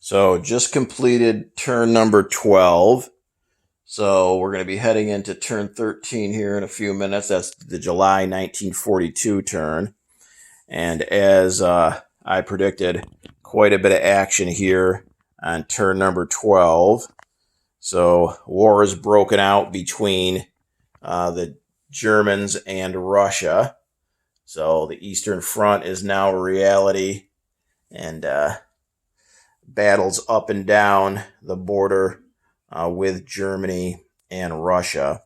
So just completed turn number 12. So we're going to be heading into turn 13 here in a few minutes. That's the July 1942 turn. And as I predicted, quite a bit of action here on turn number 12. So war is broken out between the Germans and Russia. So the Eastern Front is now a reality. And battles up and down the border with Germany and Russia.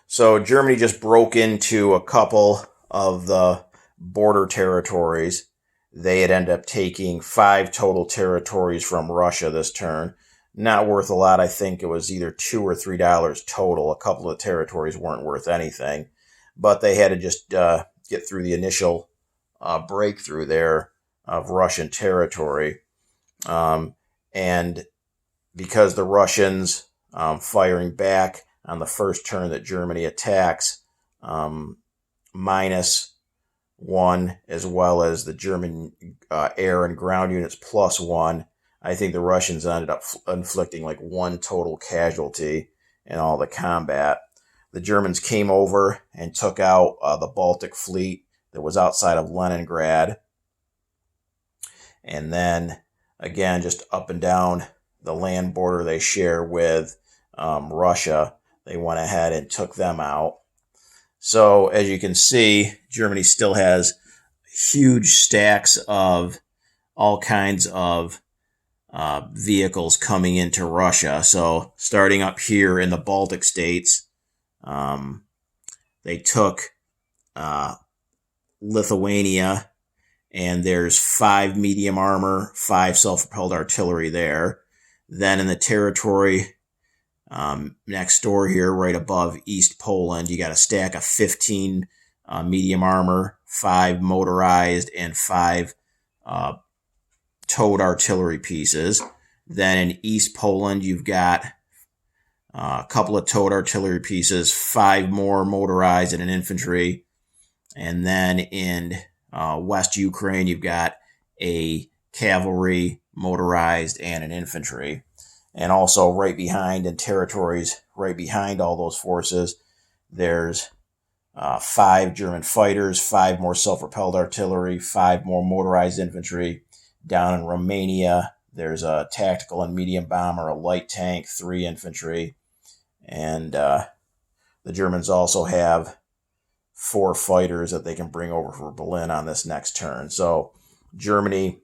So Germany just broke into a couple of the border territories. They had ended up taking 5 total territories from Russia this turn. Not worth a lot. I think it was either $2 or $3 total. A couple of territories weren't worth anything, but they had to just get through the initial breakthrough there of Russian territory. And because the Russians firing back on the first turn that Germany attacks, -1, as well as the German air and ground units +1, I think the Russians ended up inflicting like 1 total casualty in all the combat. The Germans came over and took out the Baltic fleet that was outside of Leningrad. And then, again, just up and down the land border they share with Russia, they went ahead and took them out. So, as you can see, Germany still has huge stacks of all kinds of vehicles coming into Russia. So, starting up here in the Baltic states, they took Lithuania, and there's 5 medium armor, 5 self-propelled artillery there. Then in the territory next door here, right above East Poland, you got a stack of 15 medium armor, 5 motorized, and 5 towed artillery pieces. Then in East Poland, you've got a couple of towed artillery pieces, 5 more motorized and an infantry. And then in West Ukraine, you've got a cavalry, motorized, and an infantry. And also right behind, in territories right behind all those forces, there's 5 German fighters, 5 more self-propelled artillery, 5 more motorized infantry. Down in Romania, there's a tactical and medium bomber, a light tank, 3 infantry. And the Germans also have 4 fighters that they can bring over for Berlin on this next turn. So Germany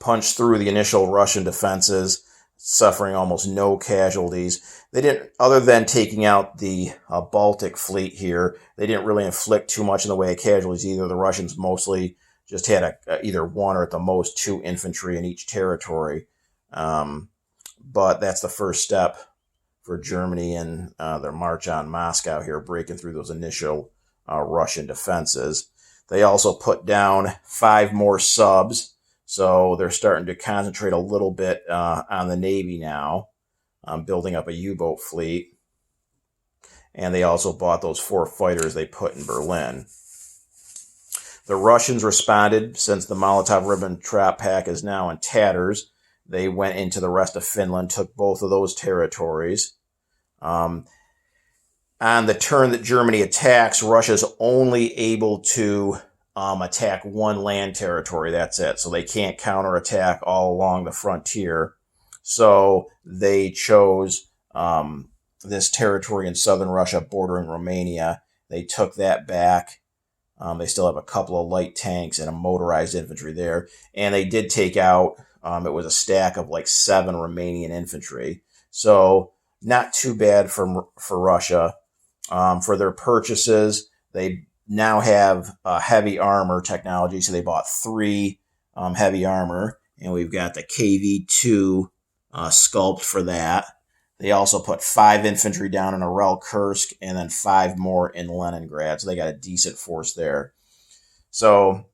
punched through the initial Russian defenses, suffering almost no casualties. They didn't, other than taking out the Baltic fleet here, they didn't really inflict too much in the way of casualties either. The Russians mostly just had either 1 or at the most 2 infantry in each territory. But that's the first step for Germany in their march on Moscow here, breaking through those initial Russian defenses. They also put down 5 more subs, so they're starting to concentrate a little bit on the Navy now, building up a U-boat fleet. And they also bought those 4 fighters they put in Berlin. The Russians responded. Since the Molotov-Ribbentrop Pact is now in tatters, they went into the rest of Finland, took both of those territories. On the turn that Germany attacks, Russia's only able to attack 1 land territory. That's it. So they can't counterattack all along the frontier. So they chose this territory in southern Russia bordering Romania. They took that back. They still have a couple of light tanks and a motorized infantry there. And they did take out, it was a stack of like 7 Romanian infantry. So not too bad for Russia. For their purchases, they now have heavy armor technology. So they bought 3 heavy armor. And we've got the KV-2 sculpt for that. They also put 5 infantry down in Kursk and then 5 more in Leningrad. So they got a decent force there. So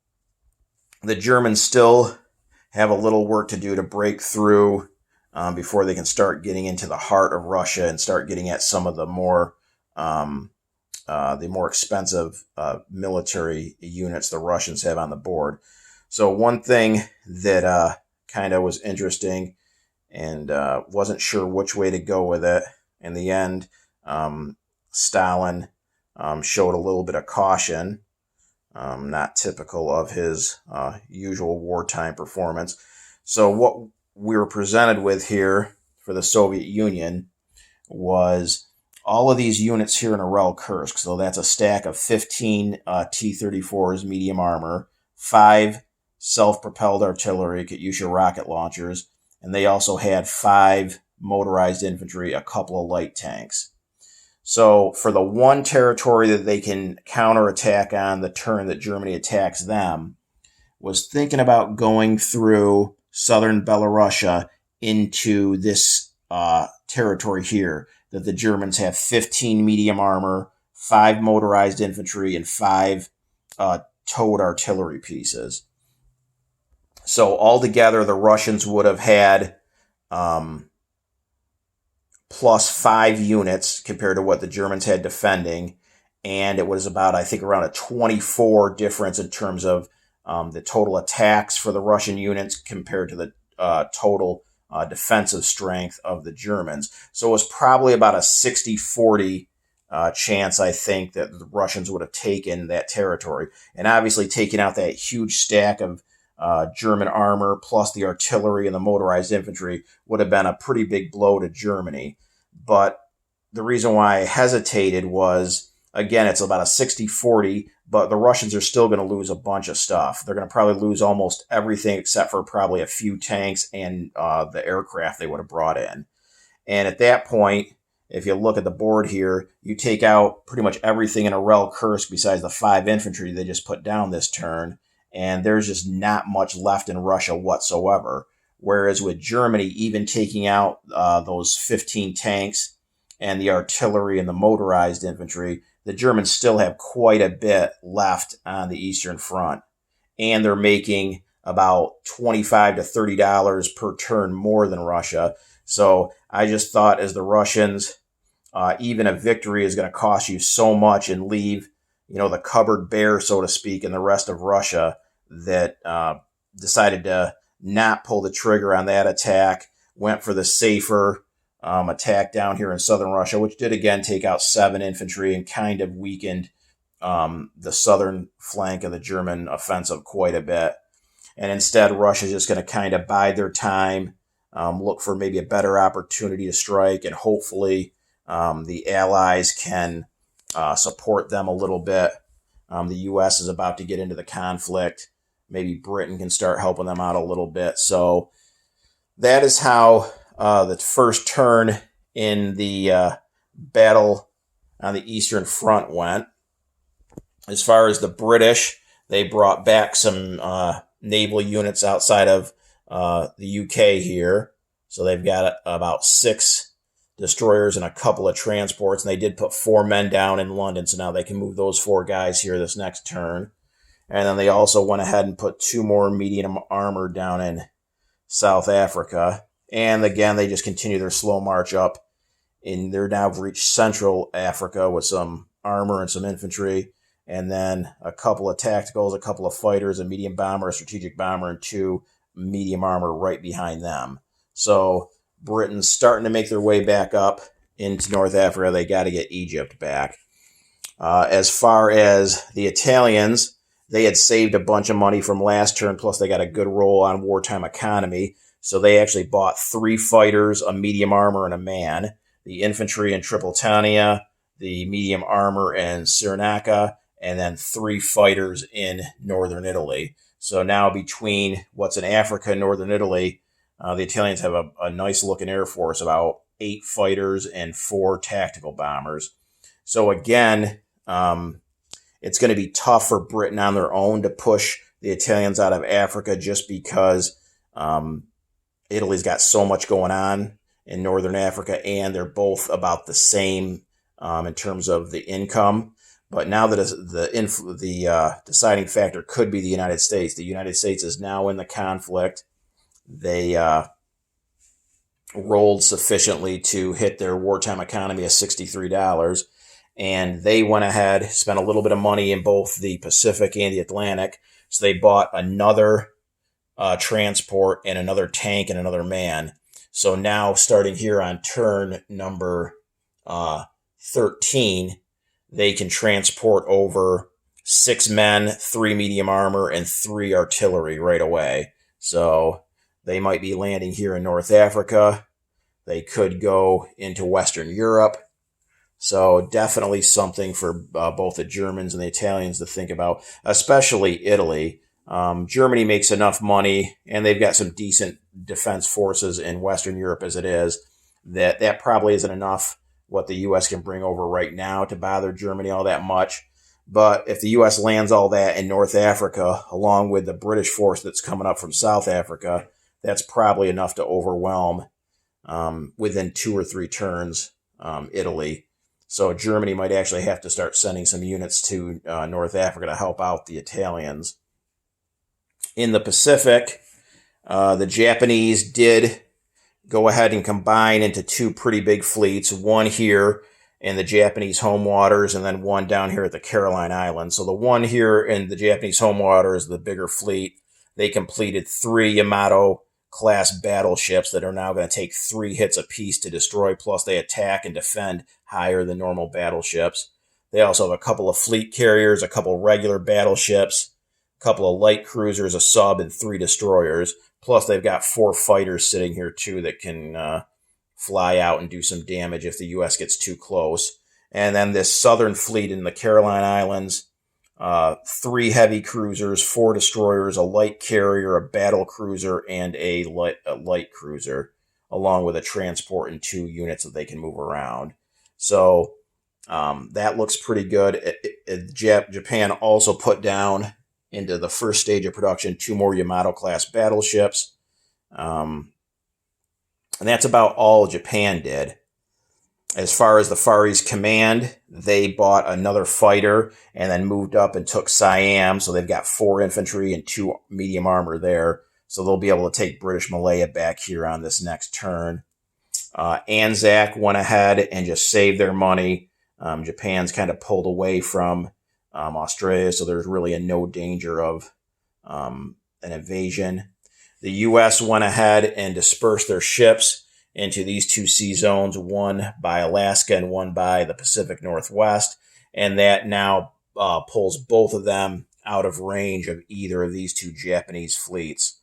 the Germans still have a little work to do to break through before they can start getting into the heart of Russia and start getting at some of the more expensive military units the Russians have on the board. So one thing that kind of was interesting, and wasn't sure which way to go with it. In the end, Stalin showed a little bit of caution, not typical of his usual wartime performance. So what we were presented with here for the Soviet Union was all of these units here in Arel Kursk. So that's a stack of 15 T-34s medium armor, 5 self-propelled artillery, Katyusha rocket launchers, and they also had 5 motorized infantry, a couple of light tanks. So for the one territory that they can counterattack on the turn that Germany attacks them, was thinking about going through southern Belarusia into this territory here, that the Germans have 15 medium armor, 5 motorized infantry, and 5 towed artillery pieces. So altogether, the Russians would have had plus 5 units compared to what the Germans had defending. And it was about, I think, around a 24 difference in terms of the total attacks for the Russian units compared to the total defensive strength of the Germans. So it was probably about a 60-40 chance, I think, that the Russians would have taken that territory. And obviously taking out that huge stack of German armor plus the artillery and the motorized infantry would have been a pretty big blow to Germany. But the reason why I hesitated was, again, it's about a 60-40, but the Russians are still going to lose a bunch of stuff. They're going to probably lose almost everything except for probably a few tanks and the aircraft they would have brought in. And at that point, if you look at the board here, you take out pretty much everything in Arel Kursk besides the 5 infantry they just put down this turn, and there's just not much left in Russia whatsoever. Whereas with Germany, even taking out those 15 tanks and the artillery and the motorized infantry, the Germans still have quite a bit left on the Eastern Front. And they're making about $25 to $30 per turn more than Russia. So I just thought, as the Russians, even a victory is going to cost you so much and leave, the cupboard bare, so to speak, in the rest of Russia, that decided to not pull the trigger on that attack, went for the safer attack down here in southern Russia, which did again take out 7 infantry and kind of weakened the southern flank of the German offensive quite a bit. And instead, Russia's just going to kind of bide their time, look for maybe a better opportunity to strike, and hopefully the Allies can support them a little bit. The U.S. is about to get into the conflict. Maybe Britain can start helping them out a little bit. So that is how the first turn in the battle on the Eastern Front went. As far as the British, they brought back some naval units outside of the UK here. So they've got about 6 destroyers and a couple of transports, and they did put 4 men down in London, so now they can move those 4 guys here this next turn. And then they also went ahead and put 2 more medium armor down in South Africa. And again, they just continue their slow march up. And they're now reached Central Africa with some armor and some infantry. And then a couple of tacticals, a couple of fighters, a medium bomber, a strategic bomber, and 2 medium armor right behind them. So Britain's starting to make their way back up into North Africa. They got to get Egypt back. As far as the Italians, they had saved a bunch of money from last turn, plus they got a good roll on wartime economy. So they actually bought 3 fighters, a medium armor, and a man. The infantry in Tripolitania, the medium armor in Cyrenaica, and then 3 fighters in northern Italy. So now between what's in Africa and northern Italy, the Italians have a nice-looking air force, about 8 fighters and 4 tactical bombers. So again, it's going to be tough for Britain on their own to push the Italians out of Africa, just because Italy's got so much going on in northern Africa, and they're both about the same in terms of the income. But now that the deciding factor could be the United States. The United States is now in the conflict. They rolled sufficiently to hit their wartime economy of $63. And they went ahead, spent a little bit of money in both the Pacific and the Atlantic. So they bought another transport and another tank and another man. So now, starting here on turn number 13, they can transport over 6 men, 3 medium armor, and 3 artillery right away. So they might be landing here in North Africa. They could go into Western Europe. So definitely something for both the Germans and the Italians to think about, especially Italy. Germany makes enough money, and they've got some decent defense forces in Western Europe as it is, that probably isn't enough what the U.S. can bring over right now to bother Germany all that much. But if the U.S. lands all that in North Africa, along with the British force that's coming up from South Africa, that's probably enough to overwhelm within 2 or 3 turns Italy. So Germany might actually have to start sending some units to North Africa to help out the Italians. In the Pacific, the Japanese did go ahead and combine into 2 pretty big fleets, one here in the Japanese home waters and then one down here at the Caroline Islands. So the one here in the Japanese home waters, the bigger fleet, they completed 3 Yamato class battleships that are now going to take 3 hits apiece to destroy, plus they attack and defend higher than normal battleships. They also have a couple of fleet carriers, a couple of regular battleships, a couple of light cruisers, a sub, and 3 destroyers. Plus they've got 4 fighters sitting here too that can fly out and do some damage if the U.S. gets too close. And then this southern fleet in the Caroline Islands, 3 heavy cruisers, 4 destroyers, a light carrier, a battle cruiser, and a light cruiser, along with a transport and 2 units that they can move around. So that looks pretty good. Japan also put down into the first stage of production 2 more Yamato-class battleships. And that's about all Japan did. As far as the Far East Command, they bought another fighter and then moved up and took Siam. So they've got 4 infantry and 2 medium armor there. So they'll be able to take British Malaya back here on this next turn. Anzac went ahead and just saved their money. Japan's kind of pulled away from Australia, so there's really no danger of an invasion. The U.S. went ahead and dispersed their ships into these 2 sea zones, one by Alaska and one by the Pacific Northwest, and that now pulls both of them out of range of either of these 2 Japanese fleets.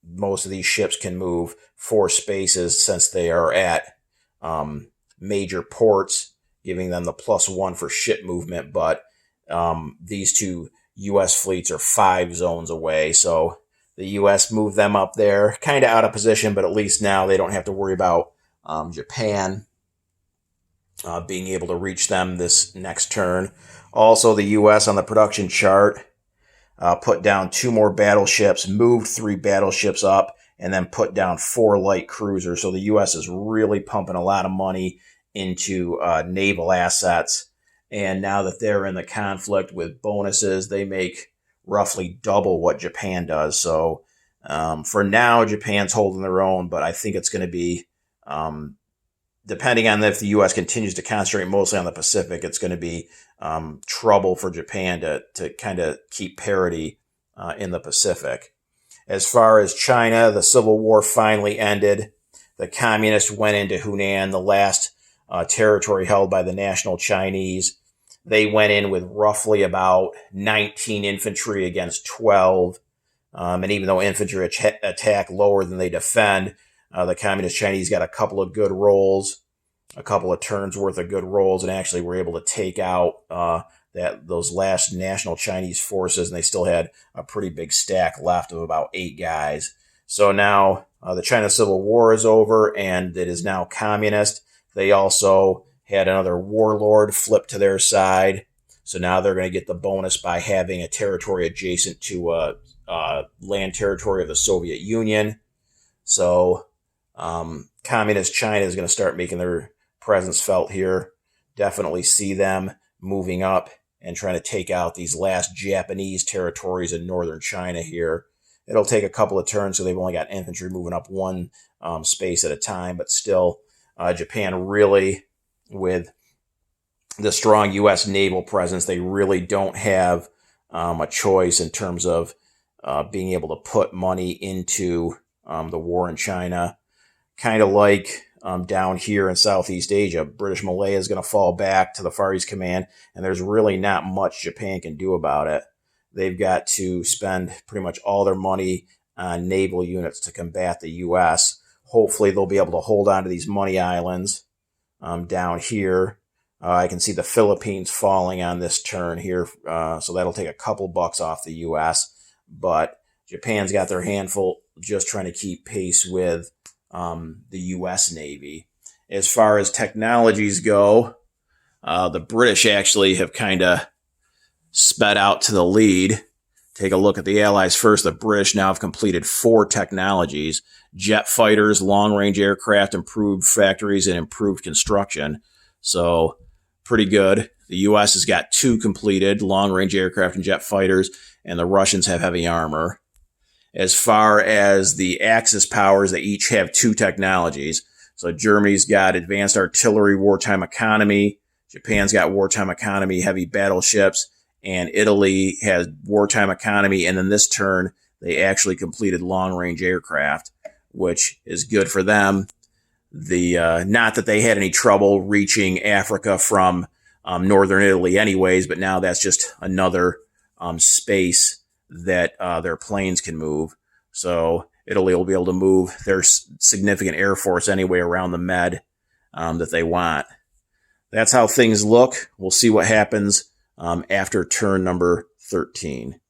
Most of these ships can move 4 spaces since they are at major ports, giving them the +1 for ship movement, but these 2 U.S. fleets are 5 zones away, so the U.S. moved them up there, kind of out of position, but at least now they don't have to worry about Japan being able to reach them this next turn. Also, the U.S. on the production chart put down 2 more battleships, moved 3 battleships up, and then put down 4 light cruisers. So the U.S. is really pumping a lot of money into naval assets. And now that they're in the conflict with bonuses, they make roughly double what Japan does. So for now, Japan's holding their own, but I think it's going to be, depending on if the U.S. continues to concentrate mostly on the Pacific, it's going to be trouble for Japan to kind of keep parity in the Pacific. As far as China, the Civil War finally ended. The communists went into Hunan, the last territory held by the National Chinese. They went in with roughly about 19 infantry against 12. And even though infantry attack lower than they defend, the Communist Chinese got a couple of good rolls, a couple of turns worth of good rolls, and actually were able to take out those last National Chinese forces, and they still had a pretty big stack left of about 8 guys. So now the China Civil War is over, and it is now communist. They also had another warlord flip to their side. So now they're going to get the bonus by having a territory adjacent to land territory of the Soviet Union. So communist China is going to start making their presence felt here. Definitely see them moving up and trying to take out these last Japanese territories in northern China here. It'll take a couple of turns, so they've only got infantry moving up 1 space at a time, but still Japan really, with the strong U.S. naval presence, they really don't have a choice in terms of being able to put money into the war in China. Kind of like down here in Southeast Asia, British Malaya is going to fall back to the Far East Command, and there's really not much Japan can do about it. They've got to spend pretty much all their money on naval units to combat the U.S. Hopefully, they'll be able to hold on to these money islands down here. I can see the Philippines falling on this turn here, so that'll take a couple bucks off the U.S., but Japan's got their handful just trying to keep pace with the U.S. Navy. As far as technologies go, the British actually have kind of sped out to the lead. Take a look at the Allies first. The British now have completed 4 technologies: jet fighters, long-range aircraft, improved factories, and improved construction. So pretty good. The U.S. has got 2 completed, long-range aircraft and jet fighters, and the Russians have heavy armor. As far as the Axis powers, they each have 2 technologies. So Germany's got advanced artillery, wartime economy. Japan's got wartime economy, heavy battleships. And Italy has wartime economy. And then this turn, they actually completed long-range aircraft, which is good for them. Not that they had any trouble reaching Africa from northern Italy anyways, but now that's just another space that their planes can move. So Italy will be able to move their significant air force anyway around the Med that they want. That's how things look. We'll see what happens after turn number 13.